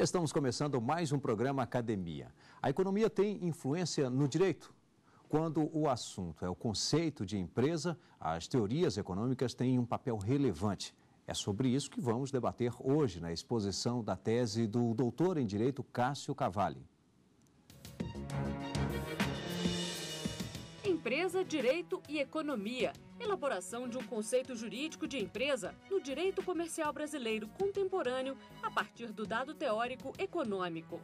Estamos começando mais um programa Academia. A economia tem influência no direito? Quando o assunto é o conceito de empresa, as teorias econômicas têm um papel relevante. É sobre isso que vamos debater hoje na exposição da tese do doutor em Direito Cássio Cavalli. Empresa, direito e economia. Elaboração de um conceito jurídico de empresa no direito comercial brasileiro contemporâneo a partir do dado teórico econômico.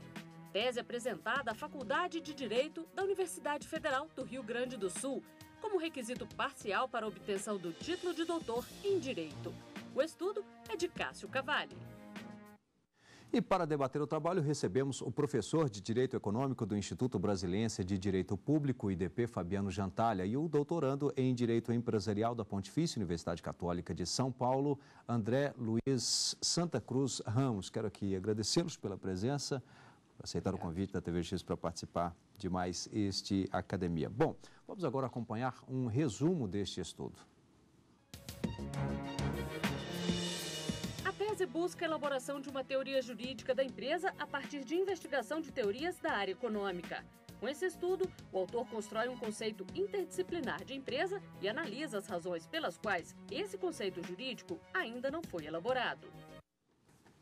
Tese apresentada à Faculdade de Direito da Universidade Federal do Rio Grande do Sul, como requisito parcial para a obtenção do título de doutor em Direito. O estudo é de Cássio Cavalli. E para debater o trabalho, recebemos o professor de Direito Econômico do Instituto Brasiliense de Direito Público, IDP, Fabiano Jantalha, e o doutorando em Direito Empresarial da Pontifícia Universidade Católica de São Paulo, André Luiz Santa Cruz Ramos. Quero aqui agradecê-los pela presença, por aceitar o convite da TV X para participar de mais este Academia. Bom, vamos agora acompanhar um resumo deste estudo. A tese busca a elaboração de uma teoria jurídica da empresa a partir de investigação de teorias da área econômica. Com esse estudo, o autor constrói um conceito interdisciplinar de empresa e analisa as razões pelas quais esse conceito jurídico ainda não foi elaborado.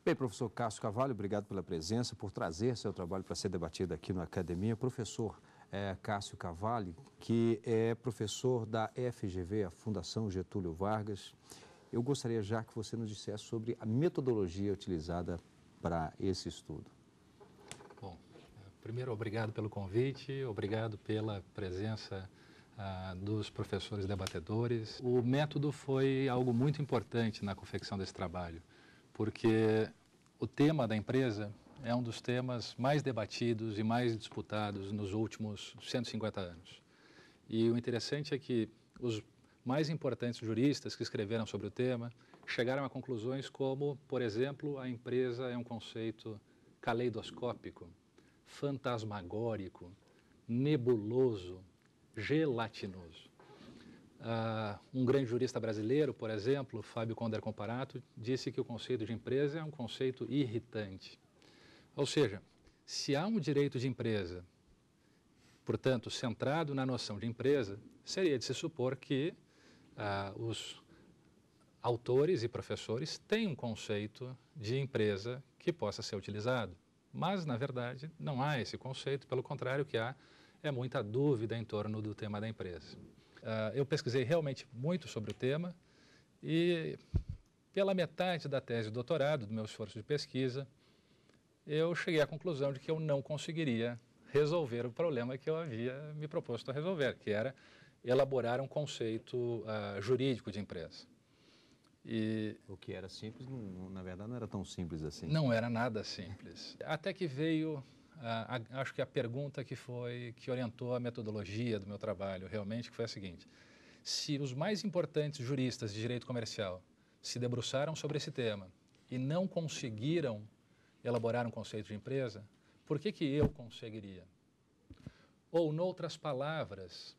Bem, professor Cássio Cavalli, obrigado pela presença, por trazer seu trabalho para ser debatido aqui na Academia. Professor Cássio Cavalli, que é professor da FGV, a Fundação Getúlio Vargas. Eu gostaria já que você nos dissesse sobre a metodologia utilizada para esse estudo. Bom, primeiro, obrigado pelo convite, obrigado pela presença dos professores debatedores. O método foi algo muito importante na confecção desse trabalho, porque o tema da empresa é um dos temas mais debatidos e mais disputados nos últimos 150 anos. E o interessante é que os mais importantes juristas que escreveram sobre o tema chegaram a conclusões como, por exemplo, a empresa é um conceito caleidoscópico, fantasmagórico, nebuloso, gelatinoso. Um grande jurista brasileiro, por exemplo, Fábio Conder Comparato, disse que o conceito de empresa é um conceito irritante. Ou seja, se há um direito de empresa, portanto, centrado na noção de empresa, seria de se supor que os autores e professores têm um conceito de empresa que possa ser utilizado. Mas, na verdade, não há esse conceito, pelo contrário, o que há é muita dúvida em torno do tema da empresa. Eu pesquisei realmente muito sobre o tema e, pela metade da tese de doutorado, do meu esforço de pesquisa, eu cheguei à conclusão de que eu não conseguiria resolver o problema que eu havia me proposto a resolver, que era elaborar um conceito jurídico de empresa. O que era simples, na verdade, não era tão simples assim. Não era nada simples. Até que veio, acho que a pergunta que orientou a metodologia do meu trabalho, realmente, que foi a seguinte: se os mais importantes juristas de direito comercial se debruçaram sobre esse tema e não conseguiram elaborar um conceito de empresa, por que eu conseguiria? Ou, noutras palavras,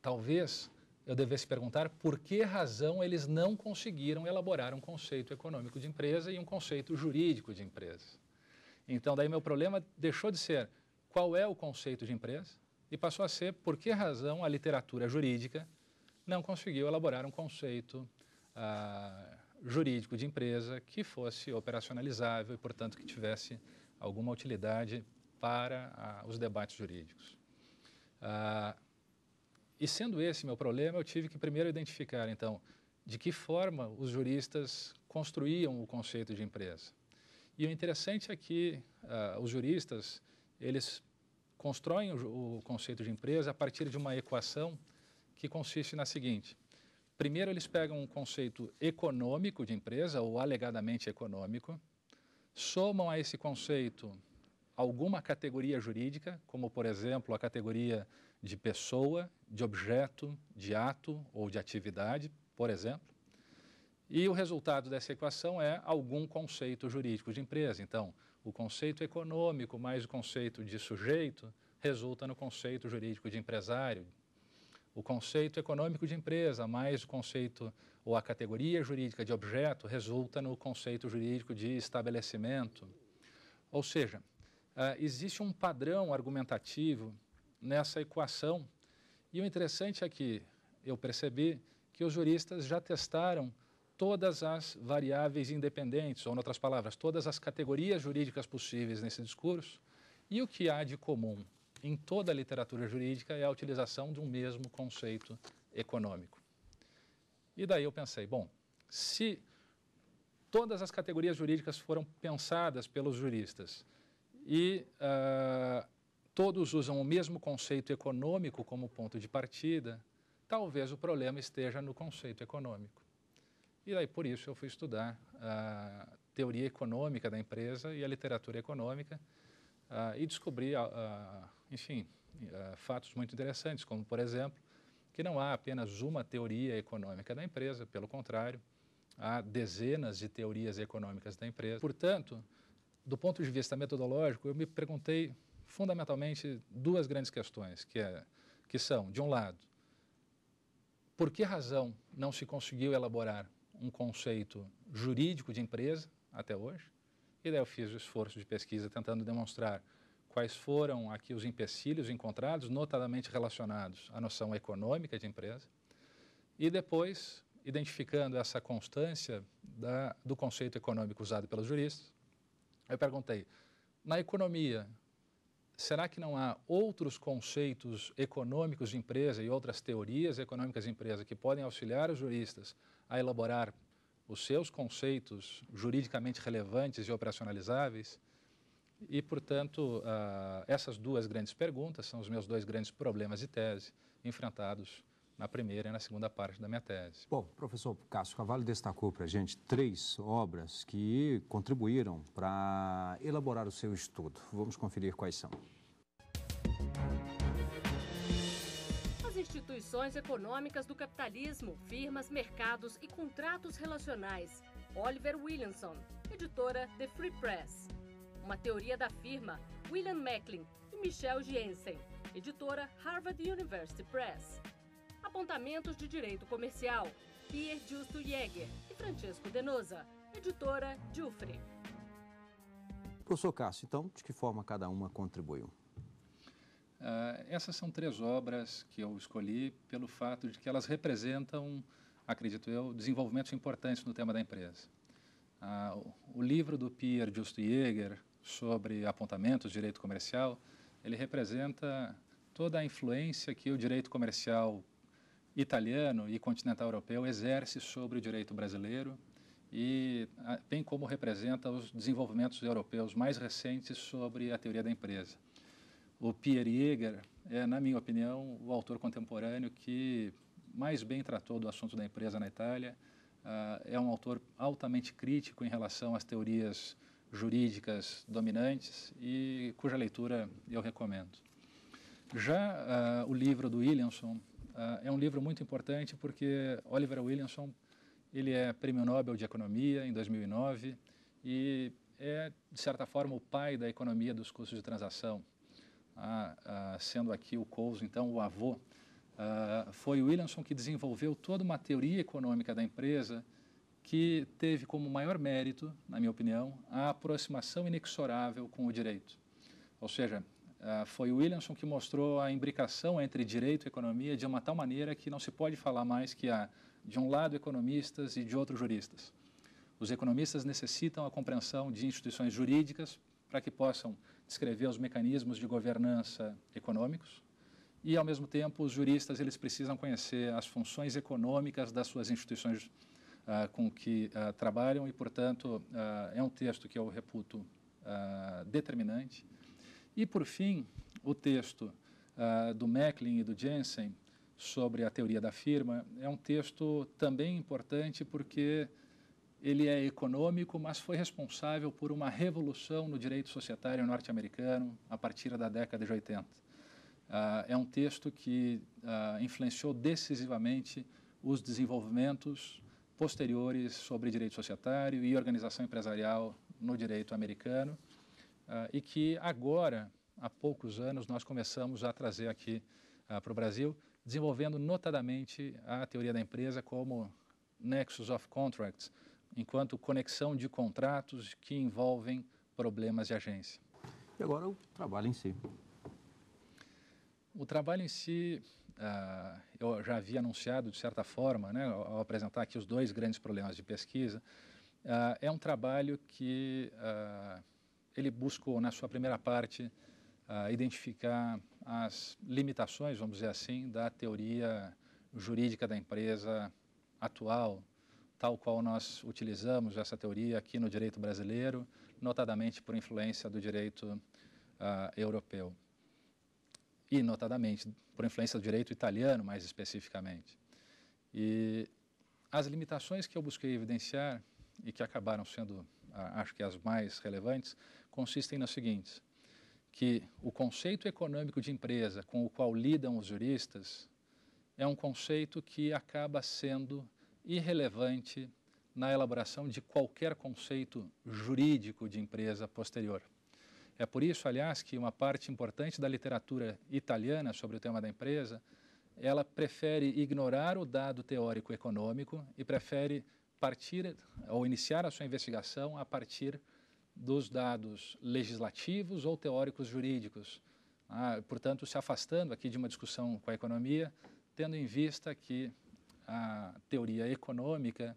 talvez eu devesse perguntar por que razão eles não conseguiram elaborar um conceito econômico de empresa e um conceito jurídico de empresa. Então, daí meu problema deixou de ser qual é o conceito de empresa e passou a ser por que razão a literatura jurídica não conseguiu elaborar um conceito jurídico de empresa que fosse operacionalizável e, portanto, que tivesse alguma utilidade para os debates jurídicos. E sendo esse meu problema, eu tive que primeiro identificar, então, de que forma os juristas construíam o conceito de empresa. E o interessante é que os juristas, eles constroem o conceito de empresa a partir de uma equação que consiste na seguinte: primeiro eles pegam um conceito econômico de empresa, ou alegadamente econômico, somam a esse conceito alguma categoria jurídica, como, por exemplo, a categoria de pessoa, de objeto, de ato ou de atividade, por exemplo. E o resultado dessa equação é algum conceito jurídico de empresa. Então, o conceito econômico mais o conceito de sujeito resulta no conceito jurídico de empresário. o conceito econômico de empresa mais o conceito ou a categoria jurídica de objeto resulta no conceito jurídico de estabelecimento. Ou seja, existe um padrão argumentativo nessa equação e o interessante é que eu percebi que os juristas já testaram todas as variáveis independentes, ou, em outras palavras, todas as categorias jurídicas possíveis nesse discurso, e o que há de comum em toda a literatura jurídica é a utilização de um mesmo conceito econômico. E daí eu pensei, bom, se todas as categorias jurídicas foram pensadas pelos juristas e todos usam o mesmo conceito econômico como ponto de partida, talvez o problema esteja no conceito econômico. E daí, por isso, eu fui estudar a teoria econômica da empresa e a literatura econômica e descobri, enfim, fatos muito interessantes, como, por exemplo, que não há apenas uma teoria econômica da empresa, pelo contrário, há dezenas de teorias econômicas da empresa. Portanto, do ponto de vista metodológico, eu me perguntei fundamentalmente duas grandes questões, que são, de um lado, por que razão não se conseguiu elaborar um conceito jurídico de empresa até hoje? E daí eu fiz o esforço de pesquisa tentando demonstrar quais foram aqui os empecilhos encontrados, notadamente relacionados à noção econômica de empresa, e depois, identificando essa constância do conceito econômico usado pelos juristas, eu perguntei, na economia, será que não há outros conceitos econômicos de empresa e outras teorias econômicas de empresa que podem auxiliar os juristas a elaborar os seus conceitos juridicamente relevantes e operacionalizáveis? E, portanto, essas duas grandes perguntas são os meus dois grandes problemas de tese enfrentados na primeira e na segunda parte da minha tese. Bom, professor Cássio Carvalho destacou para a gente 3 obras que contribuíram para elaborar o seu estudo. Vamos conferir quais são. As instituições econômicas do capitalismo, firmas, mercados e contratos relacionais. Oliver Williamson, editora The Free Press. Uma teoria da firma, William Macklin e Michel Jensen, editora Harvard University Press. Apontamentos de Direito Comercial, Pierre Justo Jäger e Francesco Denosa, editora Giuffre. Professor Cássio, então, de que forma cada uma contribuiu? Essas são 3 obras que eu escolhi pelo fato de que elas representam, acredito eu, desenvolvimentos importantes no tema da empresa. O livro do Pierre Justo Jäger sobre apontamentos de direito comercial, ele representa toda a influência que o direito comercial italiano e continental europeu exerce sobre o direito brasileiro e bem como representa os desenvolvimentos europeus mais recentes sobre a teoria da empresa. O Pierre Jäger é, na minha opinião, o autor contemporâneo que mais bem tratou do assunto da empresa na Itália. É um autor altamente crítico em relação às teorias jurídicas dominantes e cuja leitura eu recomendo. Já o livro do Williamson é um livro muito importante porque Oliver Williamson ele é Prêmio Nobel de Economia em 2009 e é, de certa forma, o pai da economia dos custos de transação. Sendo aqui o Coase, então, o avô, foi o Williamson que desenvolveu toda uma teoria econômica da empresa que teve como maior mérito, na minha opinião, a aproximação inexorável com o direito. Ou seja, foi o Williamson que mostrou a imbricação entre direito e economia de uma tal maneira que não se pode falar mais que há, de um lado, economistas e de outro, juristas. Os economistas necessitam a compreensão de instituições jurídicas para que possam descrever os mecanismos de governança econômicos e, ao mesmo tempo, os juristas eles precisam conhecer as funções econômicas das suas instituições com que trabalham e, portanto, é um texto que eu reputo determinante. E, por fim, o texto do Macklin e do Jensen sobre a teoria da firma é um texto também importante porque ele é econômico, mas foi responsável por uma revolução no direito societário norte-americano a partir da década de 80. É um texto que influenciou decisivamente os desenvolvimentos posteriores sobre direito societário e organização empresarial no direito americano e que agora, há poucos anos, nós começamos a trazer aqui para o Brasil desenvolvendo notadamente a teoria da empresa como Nexus of Contracts, enquanto conexão de contratos que envolvem problemas de agência. E agora o trabalho em si. O trabalho em si, eu já havia anunciado de certa forma, né, ao apresentar aqui os dois grandes problemas de pesquisa, é um trabalho que ele buscou, na sua primeira parte, identificar as limitações, vamos dizer assim, da teoria jurídica da empresa atual, tal qual nós utilizamos essa teoria aqui no direito brasileiro, notadamente por influência do direito europeu e, notadamente, por influência do direito italiano, mais especificamente. E as limitações que eu busquei evidenciar e que acabaram sendo, acho que as mais relevantes, consistem nas seguintes: que o conceito econômico de empresa com o qual lidam os juristas é um conceito que acaba sendo irrelevante na elaboração de qualquer conceito jurídico de empresa posterior. É por isso, aliás, que uma parte importante da literatura italiana sobre o tema da empresa, ela prefere ignorar o dado teórico econômico e prefere partir ou iniciar a sua investigação a partir dos dados legislativos ou teóricos jurídicos. Portanto, se afastando aqui de uma discussão com a economia, tendo em vista que a teoria econômica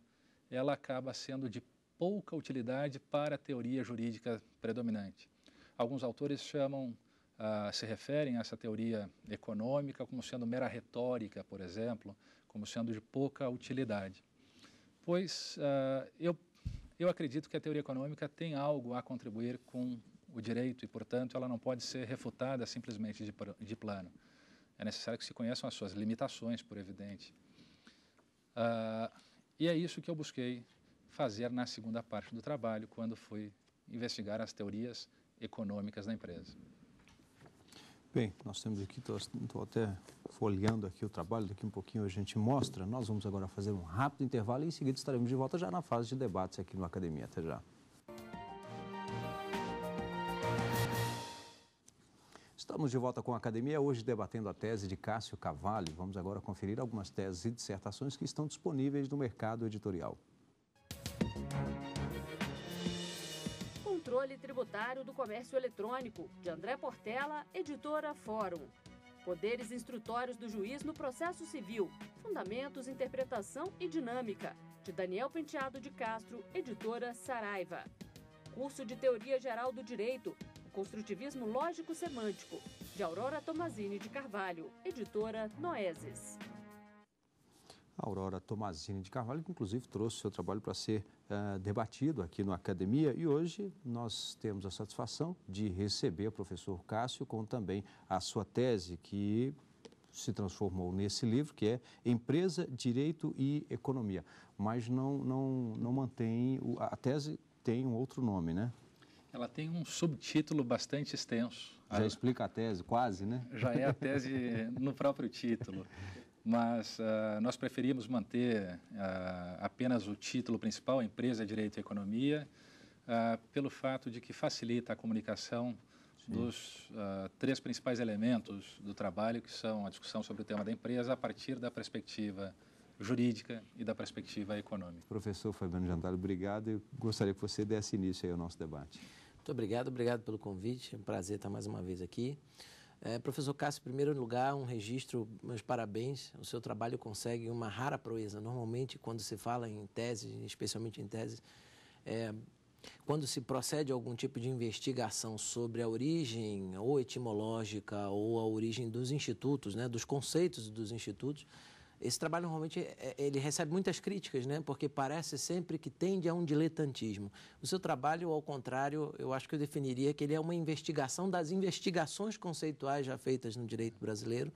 ela acaba sendo de pouca utilidade para a teoria jurídica predominante. Alguns autores se referem a essa teoria econômica como sendo mera retórica, por exemplo, como sendo de pouca utilidade. Pois eu acredito que a teoria econômica tem algo a contribuir com o direito e, portanto, ela não pode ser refutada simplesmente de plano. É necessário que se conheçam as suas limitações, por evidente. E é isso que eu busquei fazer na segunda parte do trabalho, quando fui investigar as teorias econômicas da empresa. Bem, nós temos aqui, estou até folheando aqui o trabalho, daqui um pouquinho a gente mostra. Nós vamos agora fazer um rápido intervalo e em seguida estaremos de volta já na fase de debates aqui no Academia. Até já. Estamos de volta com a Academia, hoje debatendo a tese de Cássio Cavalli. Vamos agora conferir algumas teses e dissertações que estão disponíveis no mercado editorial. Controle tributário do comércio eletrônico, de André Portela, editora Fórum. Poderes instrutórios do juiz no processo civil, fundamentos, interpretação e dinâmica, de Daniel Penteado de Castro, editora Saraiva. Curso de Teoria Geral do Direito, o Construtivismo Lógico-Semântico, de Aurora Tomazini de Carvalho, editora Noeses. Aurora Tomazini de Carvalho, que inclusive trouxe seu trabalho para ser debatido aqui no Academia, e hoje nós temos a satisfação de receber o professor Cássio com também a sua tese, que se transformou nesse livro, que é Empresa, Direito e Economia. Mas não mantém, a tese tem um outro nome, né? Ela tem um subtítulo bastante extenso. Já explica a tese, quase, né? Já é a tese no próprio título. Mas nós preferimos manter apenas o título principal, Empresa, Direito e Economia, pelo fato de que facilita a comunicação dos três principais elementos do trabalho, que são a discussão sobre o tema da empresa a partir da perspectiva jurídica e da perspectiva econômica. Professor Fabiano Jantalho, obrigado. Eu gostaria que você desse início aí ao nosso debate. Muito obrigado pelo convite. É um prazer estar mais uma vez aqui. Professor Cássio, em primeiro lugar, um registro, meus parabéns. O seu trabalho consegue uma rara proeza. Normalmente, quando se fala em tese, especialmente em tese, quando se procede a algum tipo de investigação sobre a origem ou etimológica ou a origem dos institutos, né, dos conceitos dos institutos, esse trabalho normalmente ele recebe muitas críticas, né? Porque parece sempre que tende a um diletantismo. O seu trabalho, ao contrário, eu acho que eu definiria que ele é uma investigação das investigações conceituais já feitas no direito brasileiro,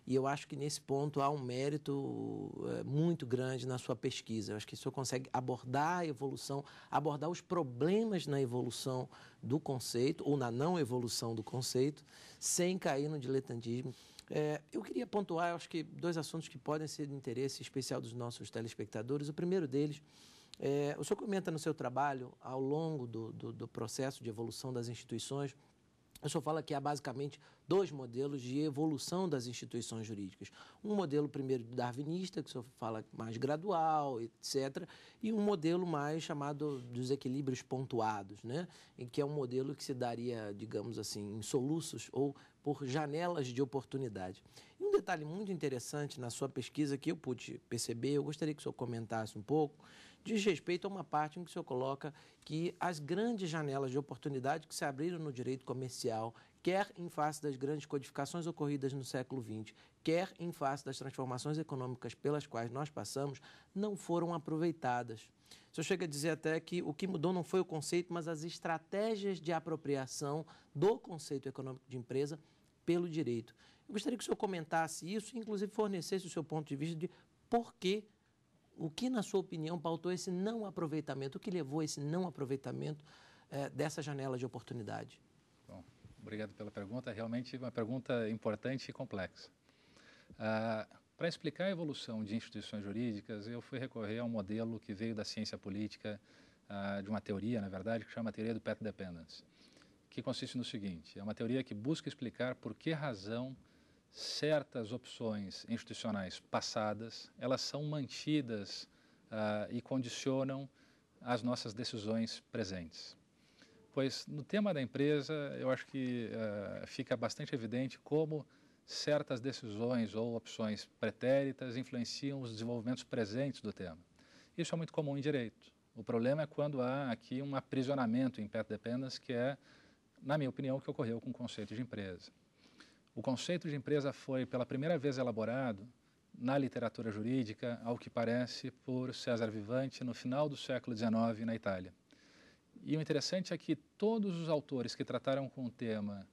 e eu acho que nesse ponto há um mérito muito grande na sua pesquisa. Eu acho que o senhor consegue abordar a evolução, abordar os problemas na evolução do conceito ou na não evolução do conceito, sem cair no diletantismo. Eu queria pontuar, acho que, dois assuntos que podem ser de interesse especial dos nossos telespectadores. O primeiro deles, o senhor comenta no seu trabalho, ao longo do processo de evolução das instituições, O senhor fala que há basicamente dois modelos de evolução das instituições jurídicas. Um modelo, primeiro, darwinista, que o senhor fala mais gradual, etc., e um modelo mais chamado dos equilíbrios pontuados, né? Em que é um modelo que se daria, digamos assim, em soluços ou por janelas de oportunidade. E um detalhe muito interessante na sua pesquisa que eu pude perceber, eu gostaria que o senhor comentasse um pouco, diz respeito a uma parte em que o senhor coloca que as grandes janelas de oportunidade que se abriram no direito comercial, quer em face das grandes codificações ocorridas no século XX, quer em face das transformações econômicas pelas quais nós passamos, não foram aproveitadas. O senhor chega a dizer até que o que mudou não foi o conceito, mas as estratégias de apropriação do conceito econômico de empresa pelo direito. Eu gostaria que o senhor comentasse isso e, inclusive, fornecesse o seu ponto de vista de por que, o que, na sua opinião, pautou esse não aproveitamento, o que levou a esse não aproveitamento dessa janela de oportunidade? Bom, obrigado pela pergunta. Realmente uma pergunta importante e complexa. Para explicar a evolução de instituições jurídicas, eu fui recorrer a um modelo que veio da ciência política, de uma teoria, na verdade, que chama a teoria do path dependence, que consiste no seguinte: é uma teoria que busca explicar por que razão certas opções institucionais passadas, elas são mantidas e condicionam as nossas decisões presentes. Pois no tema da empresa, eu acho que fica bastante evidente como certas decisões ou opções pretéritas influenciam os desenvolvimentos presentes do tema. Isso é muito comum em direito. O problema é quando há aqui um aprisionamento em path dependence, que é, na minha opinião, o que ocorreu com o conceito de empresa. O conceito de empresa foi pela primeira vez elaborado na literatura jurídica, ao que parece, por César Vivante no final do século XIX na Itália. E o interessante é que todos os autores que trataram com o tema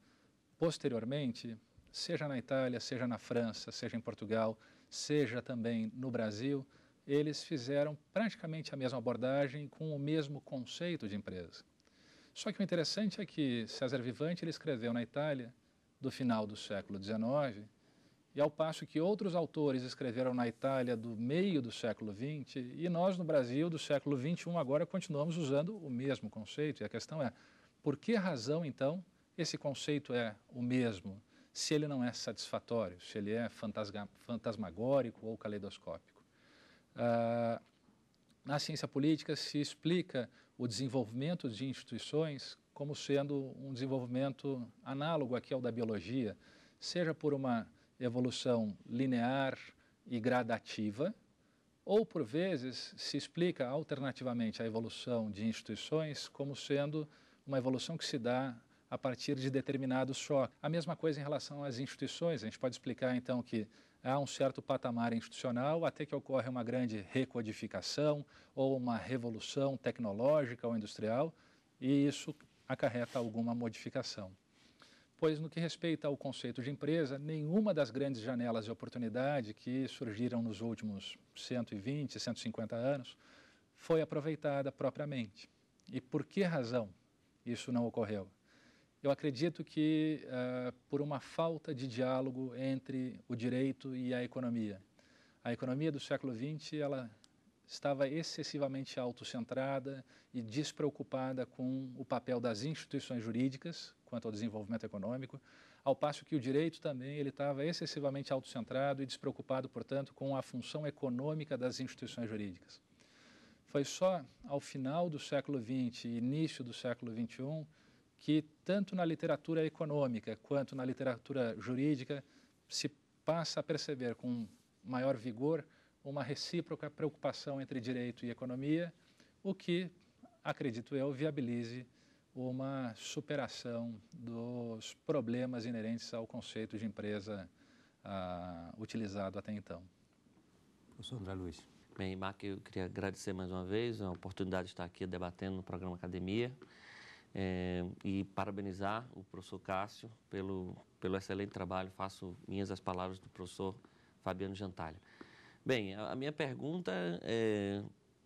posteriormente, seja na Itália, seja na França, seja em Portugal, seja também no Brasil, eles fizeram praticamente a mesma abordagem com o mesmo conceito de empresa. Só que o interessante é que César Vivante ele escreveu na Itália do final do século XIX, e ao passo que outros autores escreveram na Itália do meio do século XX, e nós no Brasil do século XXI agora continuamos usando o mesmo conceito. E a questão é, por que razão então esse conceito é o mesmo, se ele não é satisfatório, se ele é fantasmagórico ou caleidoscópico? Na ciência política se explica o desenvolvimento de instituições como sendo um desenvolvimento análogo aqui ao da biologia, seja por uma evolução linear e gradativa, ou por vezes se explica alternativamente a evolução de instituições como sendo uma evolução que se dá a partir de determinados choques. A mesma coisa em relação às instituições. A gente pode explicar então que há um certo patamar institucional até que ocorre uma grande recodificação ou uma revolução tecnológica ou industrial, e isso acarreta alguma modificação. Pois no que respeita ao conceito de empresa, nenhuma das grandes janelas de oportunidade que surgiram nos últimos 120, 150 anos foi aproveitada propriamente. E por que razão isso não ocorreu? Eu acredito que por uma falta de diálogo entre o direito e a economia. A economia do século XX, ela estava excessivamente autocentrada e despreocupada com o papel das instituições jurídicas quanto ao desenvolvimento econômico, ao passo que o direito também ele estava excessivamente autocentrado e despreocupado, portanto, com a função econômica das instituições jurídicas. Foi só ao final do século XX e início do século XXI que, tanto na literatura econômica quanto na literatura jurídica, se passa a perceber com maior vigor uma recíproca preocupação entre direito e economia, o que, acredito eu, viabilize uma superação dos problemas inerentes ao conceito de empresa utilizado até então. Professor André Luiz. Bem, Marco, eu queria agradecer mais uma vez a oportunidade de estar aqui debatendo no programa Academia e parabenizar o professor Cássio pelo excelente trabalho. Faço minhas as palavras do professor Fabiano Jantalha. Bem, a minha pergunta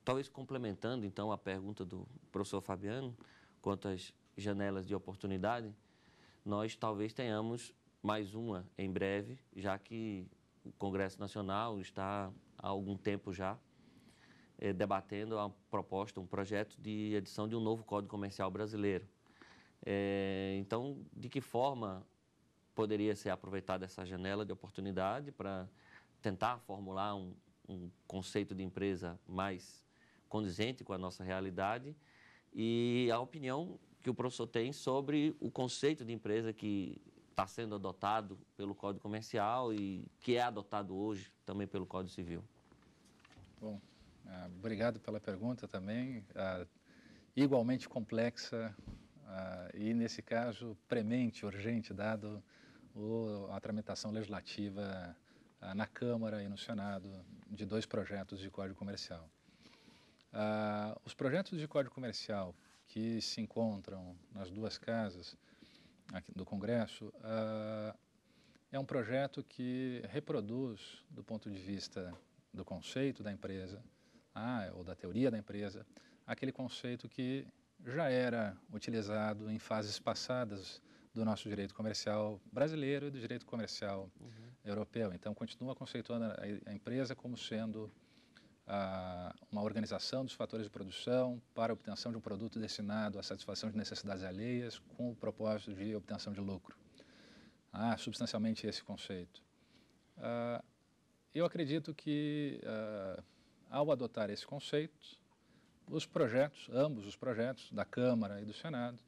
talvez complementando então a pergunta do professor Fabiano quanto às janelas de oportunidade, nós talvez tenhamos mais uma em breve, já que o Congresso Nacional está há algum tempo já debatendo a proposta, um projeto de edição de um novo Código Comercial brasileiro. Então, de que forma poderia ser aproveitada essa janela de oportunidade para tentar formular um conceito de empresa mais condizente com a nossa realidade e a opinião que o professor tem sobre o conceito de empresa que está sendo adotado pelo Código Comercial e que é adotado hoje também pelo Código Civil. Bom, obrigado pela pergunta também, igualmente complexa e, nesse caso, premente, urgente, dado a tramitação legislativa na Câmara e no Senado de 2 projetos de Código Comercial. Os projetos de Código Comercial que se encontram nas 2 casas aqui do Congresso é um projeto que reproduz, do ponto de vista do conceito da empresa, ou da teoria da empresa, aquele conceito que já era utilizado em fases passadas do nosso direito comercial brasileiro e do direito comercial europeu. Então, continua conceituando a empresa como sendo uma organização dos fatores de produção para a obtenção de um produto destinado à satisfação de necessidades alheias com o propósito de obtenção de lucro. Substancialmente esse conceito. Eu acredito que, ao adotar esse conceito, ambos os projetos da Câmara e do Senado,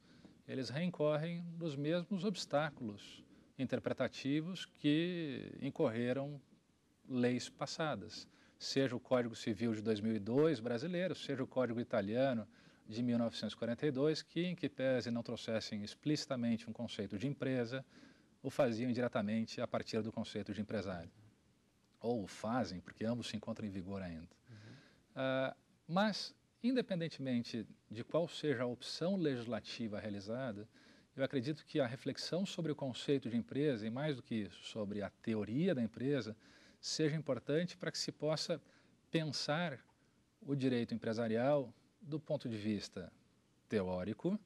eles reincorrem nos mesmos obstáculos interpretativos que incorreram leis passadas, seja o Código Civil de 2002 brasileiro, seja o Código Italiano de 1942, que, em que pese não trouxessem explicitamente um conceito de empresa, o faziam indiretamente a partir do conceito de empresário. Ou o fazem, porque ambos se encontram em vigor ainda. Mas, independentemente de qual seja a opção legislativa realizada, eu acredito que a reflexão sobre o conceito de empresa, e mais do que isso, sobre a teoria da empresa, seja importante para que se possa pensar o direito empresarial do ponto de vista teórico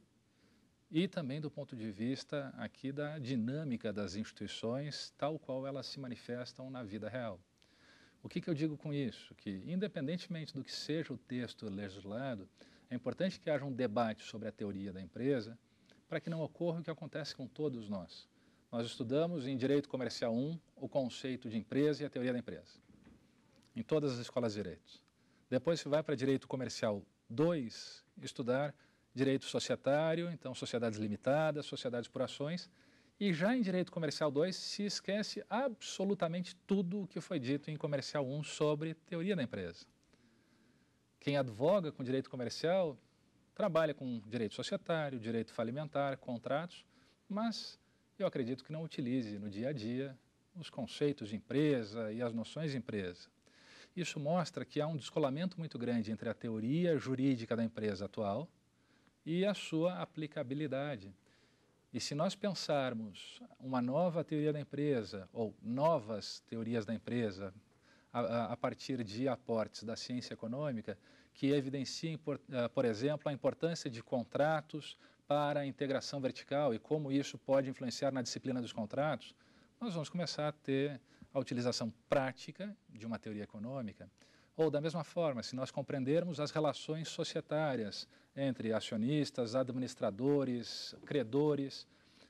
e também do ponto de vista aqui da dinâmica das instituições, tal qual elas se manifestam na vida real. O que eu digo com isso? Que, independentemente do que seja o texto legislado, é importante que haja um debate sobre a teoria da empresa para que não ocorra o que acontece com todos nós. Nós estudamos em Direito Comercial 1 o conceito de empresa e a teoria da empresa, em todas as escolas de direito. Depois se vai para Direito Comercial 2 estudar Direito Societário, então sociedades limitadas, sociedades por ações, e já em Direito Comercial 2 se esquece absolutamente tudo o que foi dito em Comercial 1 sobre teoria da empresa. Quem advoga com direito comercial trabalha com direito societário, direito falimentar, contratos, mas eu acredito que não utilize no dia a dia os conceitos de empresa e as noções de empresa. Isso mostra que há um descolamento muito grande entre a teoria jurídica da empresa atual e a sua aplicabilidade. E se nós pensarmos uma nova teoria da empresa, ou novas teorias da empresa, a partir de aportes da ciência econômica, que evidenciem, por exemplo, a importância de contratos para a integração vertical e como isso pode influenciar na disciplina dos contratos, nós vamos começar a ter a utilização prática de uma teoria econômica. Ou, da mesma forma, se nós compreendermos as relações societárias entre acionistas, administradores, credores,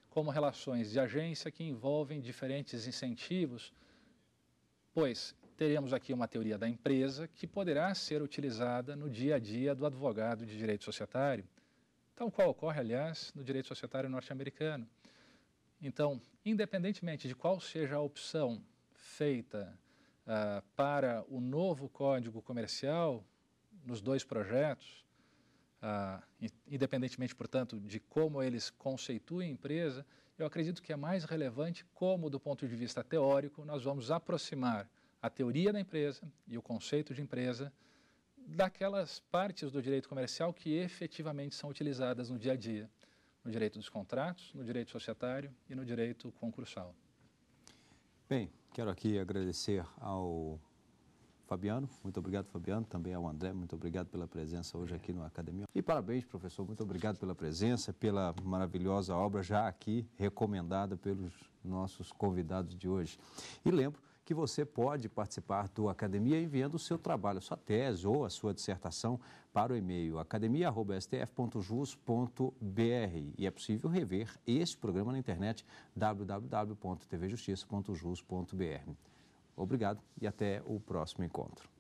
como relações de agência que envolvem diferentes incentivos, pois teremos aqui uma teoria da empresa que poderá ser utilizada no dia a dia do advogado de direito societário, tal qual ocorre, aliás, no direito societário norte-americano. Então, independentemente de qual seja a opção feita para o novo Código Comercial, nos 2 projetos, independentemente, portanto, de como eles conceituem a empresa, eu acredito que é mais relevante como, do ponto de vista teórico, nós vamos aproximar a teoria da empresa e o conceito de empresa daquelas partes do direito comercial que efetivamente são utilizadas no dia a dia, no direito dos contratos, no direito societário e no direito concursal. Bem, quero aqui agradecer ao Fabiano, muito obrigado, Fabiano, também ao André, muito obrigado pela presença hoje aqui no Academia. E parabéns, professor, muito obrigado pela presença, pela maravilhosa obra já aqui recomendada pelos nossos convidados de hoje. E lembro que você pode participar do Academia enviando o seu trabalho, a sua tese ou a sua dissertação para o e-mail academia@stf.jus.br. E é possível rever este programa na internet www.tvjustiça.jus.br. Obrigado e até o próximo encontro.